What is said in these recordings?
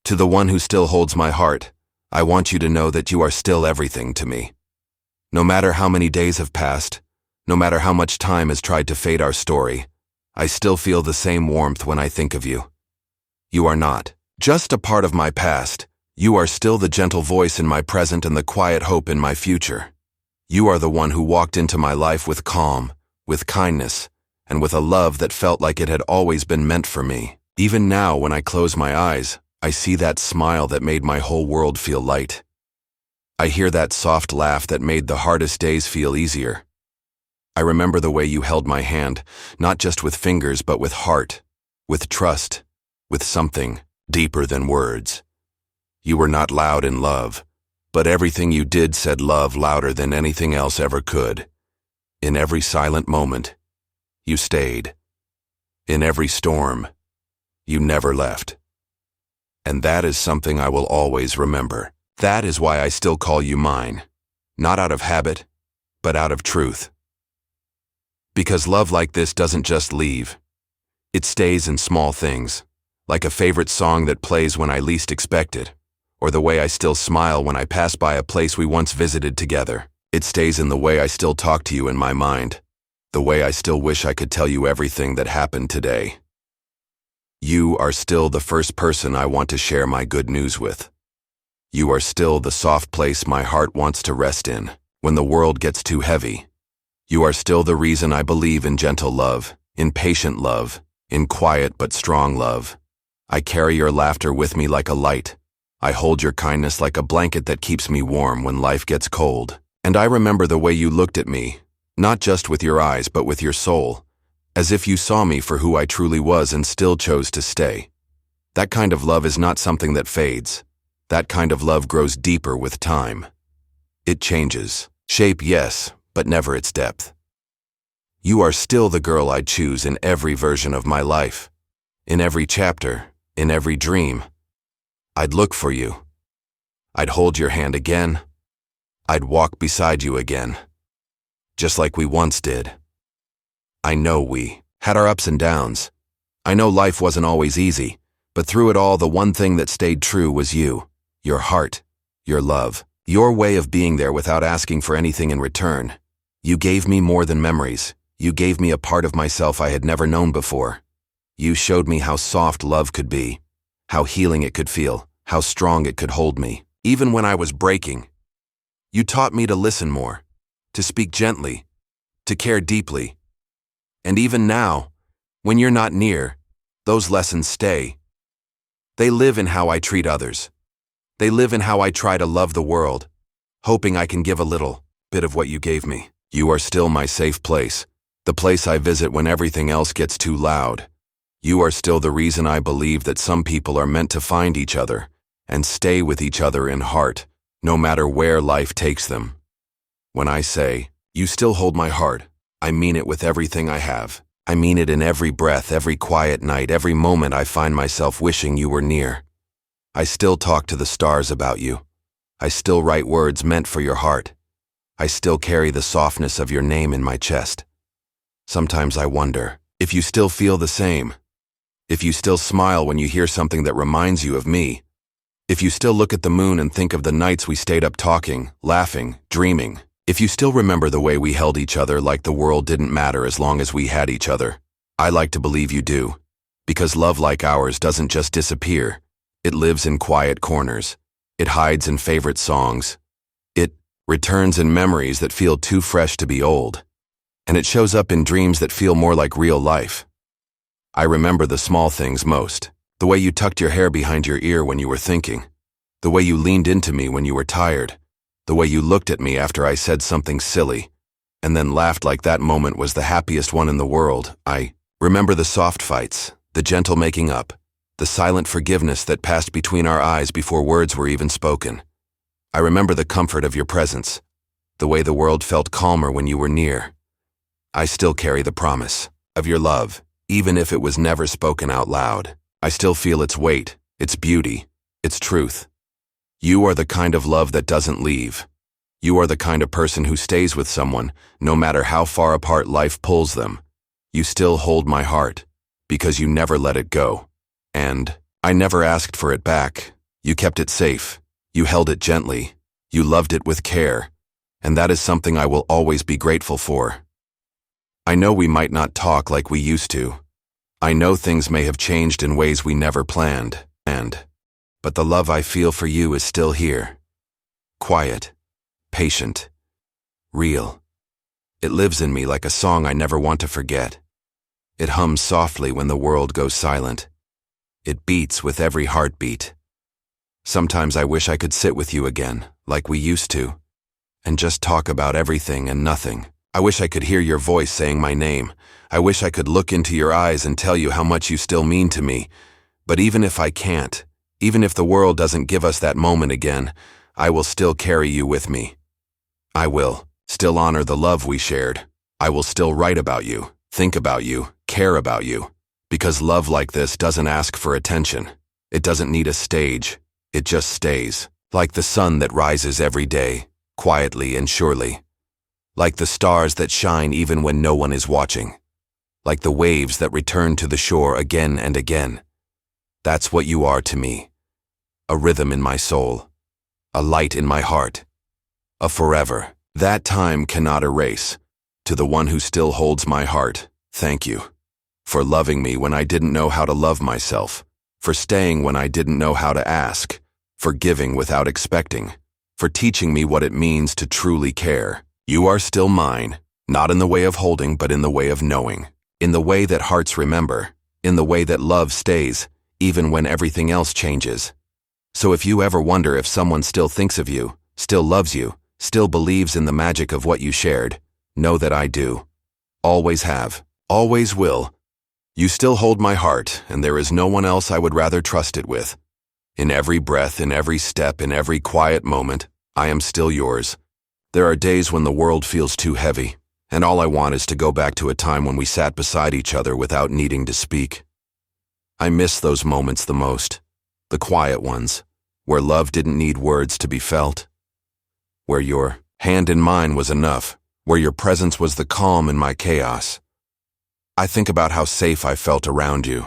To the one who still holds my heart, I want you to know that you are still everything to me. No matter how many days have passed, no matter how much time has tried to fade our story, I still feel the same warmth when I think of you. You are not just a part of my past. You are still the gentle voice in my present and the quiet hope in my future. You are the one who walked into my life with calm, with kindness, and with a love that felt like it had always been meant for me. Even now, when I close my eyes, I see that smile that made my whole world feel light. I hear that soft laugh that made the hardest days feel easier. I remember the way you held my hand, not just with fingers but with heart, with trust, with something deeper than words. You were not loud in love, but everything you did said love louder than anything else ever could. In every silent moment, you stayed. In every storm, you never left. And that is something I will always remember. That is why I still call you mine, not out of habit, but out of truth. Because love like this doesn't just leave. It stays in small things, like a favorite song that plays when I least expect it, or the way I still smile when I pass by a place we once visited together. It stays in the way I still talk to you in my mind, the way I still wish I could tell you everything that happened today. You are still the first person I want to share my good news with. You are still the soft place my heart wants to rest in when the world gets too heavy. You are still the reason I believe in gentle love, in patient love, in quiet but strong love. I carry your laughter with me like a light. I hold your kindness like a blanket that keeps me warm when life gets cold. And I remember the way you looked at me, not just with your eyes but with your soul, as if you saw me for who I truly was and still chose to stay. That kind of love is not something that fades. That kind of love grows deeper with time. It changes. Shape, yes, but never its depth. You are still the girl I'd choose in every version of my life. In every chapter, in every dream. I'd look for you. I'd hold your hand again. I'd walk beside you again. Just like we once did. I know we had our ups and downs. I know life wasn't always easy, but through it all the one thing that stayed true was you, your heart, your love, your way of being there without asking for anything in return. You gave me more than memories. You gave me a part of myself I had never known before. You showed me how soft love could be, how healing it could feel, how strong it could hold me, even when I was breaking. You taught me to listen more, to speak gently, to care deeply. And even now, when you're not near, those lessons stay. They live in how I treat others. They live in how I try to love the world, hoping I can give a little bit of what you gave me. You are still my safe place, the place I visit when everything else gets too loud. You are still the reason I believe that some people are meant to find each other and stay with each other in heart, no matter where life takes them. When I say, you still hold my heart, I mean it with everything I have. I mean it in every breath, every quiet night, every moment I find myself wishing you were near. I still talk to the stars about you. I still write words meant for your heart. I still carry the softness of your name in my chest. Sometimes I wonder if you still feel the same. If you still smile when you hear something that reminds you of me. If you still look at the moon and think of the nights we stayed up talking, laughing, dreaming. If you still remember the way we held each other like the world didn't matter as long as we had each other. I like to believe you do. Because love like ours doesn't just disappear. It lives in quiet corners. It hides in favorite songs. It returns in memories that feel too fresh to be old. And it shows up in dreams that feel more like real life. I remember the small things most. The way you tucked your hair behind your ear when you were thinking. The way you leaned into me when you were tired. The way you looked at me after I said something silly, and then laughed like that moment was the happiest one in the world. I remember the soft fights, the gentle making up, the silent forgiveness that passed between our eyes before words were even spoken. I remember the comfort of your presence, the way the world felt calmer when you were near. I still carry the promise of your love, even if it was never spoken out loud. I still feel its weight, its beauty, its truth. You are the kind of love that doesn't leave. You are the kind of person who stays with someone, no matter how far apart life pulls them. You still hold my heart, because you never let it go. And I never asked for it back. You kept it safe. You held it gently. You loved it with care. And that is something I will always be grateful for. I know we might not talk like we used to. I know things may have changed in ways we never planned, but the love I feel for you is still here. Quiet, patient, real. It lives in me like a song I never want to forget. It hums softly when the world goes silent. It beats with every heartbeat. Sometimes I wish I could sit with you again, like we used to, and just talk about everything and nothing. I wish I could hear your voice saying my name. I wish I could look into your eyes and tell you how much you still mean to me. But even if I can't, even if the world doesn't give us that moment again, I will still carry you with me. I will still honor the love we shared. I will still write about you, think about you, care about you. Because love like this doesn't ask for attention. It doesn't need a stage. It just stays. Like the sun that rises every day, quietly and surely. Like the stars that shine even when no one is watching. Like the waves that return to the shore again and again. That's what you are to me. A rhythm in my soul. A light in my heart. A forever. That time cannot erase. To the one who still holds my heart, thank you. For loving me when I didn't know how to love myself. For staying when I didn't know how to ask. For giving without expecting. For teaching me what it means to truly care. You are still mine, not in the way of holding, but in the way of knowing. In the way that hearts remember. In the way that love stays, even when everything else changes. So if you ever wonder if someone still thinks of you, still loves you, still believes in the magic of what you shared, know that I do. Always have. Always will. You still hold my heart, and there is no one else I would rather trust it with. In every breath, in every step, in every quiet moment, I am still yours. There are days when the world feels too heavy, and all I want is to go back to a time when we sat beside each other without needing to speak. I miss those moments the most, the quiet ones, where love didn't need words to be felt. Where your hand in mine was enough, where your presence was the calm in my chaos. I think about how safe I felt around you,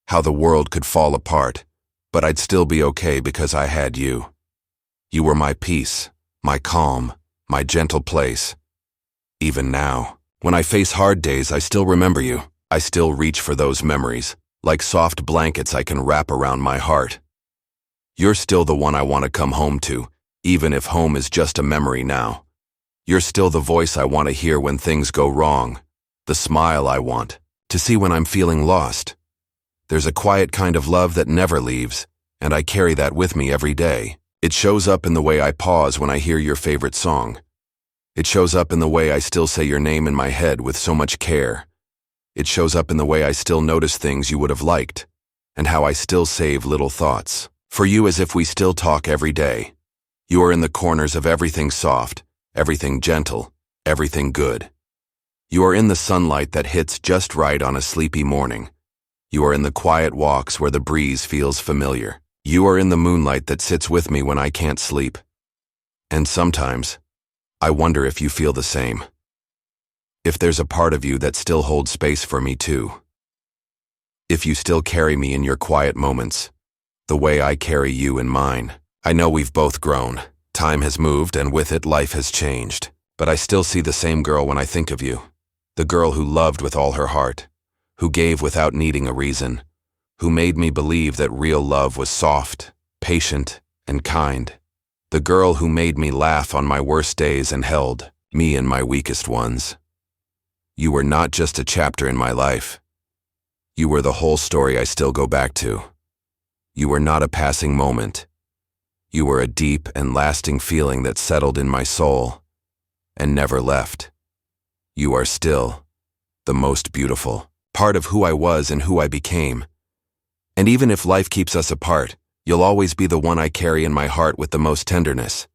how the world could fall apart, but I'd still be okay because I had you. You were my peace, my calm, my gentle place. Even now, when I face hard days, I still remember you. I still reach for those memories, like soft blankets I can wrap around my heart. You're still the one I want to come home to, even if home is just a memory now. You're still the voice I want to hear when things go wrong, the smile I want to see when I'm feeling lost. There's a quiet kind of love that never leaves, and I carry that with me every day. It shows up in the way I pause when I hear your favorite song. It shows up in the way I still say your name in my head with so much care. It shows up in the way I still notice things you would have liked, and how I still save little thoughts for you as if we still talk every day. You are in the corners of everything soft, everything gentle, everything good. You are in the sunlight that hits just right on a sleepy morning. You are in the quiet walks where the breeze feels familiar. You are in the moonlight that sits with me when I can't sleep. And sometimes, I wonder if you feel the same. If there's a part of you that still holds space for me too. If you still carry me in your quiet moments, the way I carry you in mine. I know we've both grown. Time has moved and with it life has changed. But I still see the same girl when I think of you. The girl who loved with all her heart. Who gave without needing a reason. Who made me believe that real love was soft, patient, and kind. The girl who made me laugh on my worst days and held me in my weakest ones. You were not just a chapter in my life. You were the whole story I still go back to. You were not a passing moment. You were a deep and lasting feeling that settled in my soul and never left. You are still the most beautiful part of who I was and who I became. And even if life keeps us apart, you'll always be the one I carry in my heart with the most tenderness.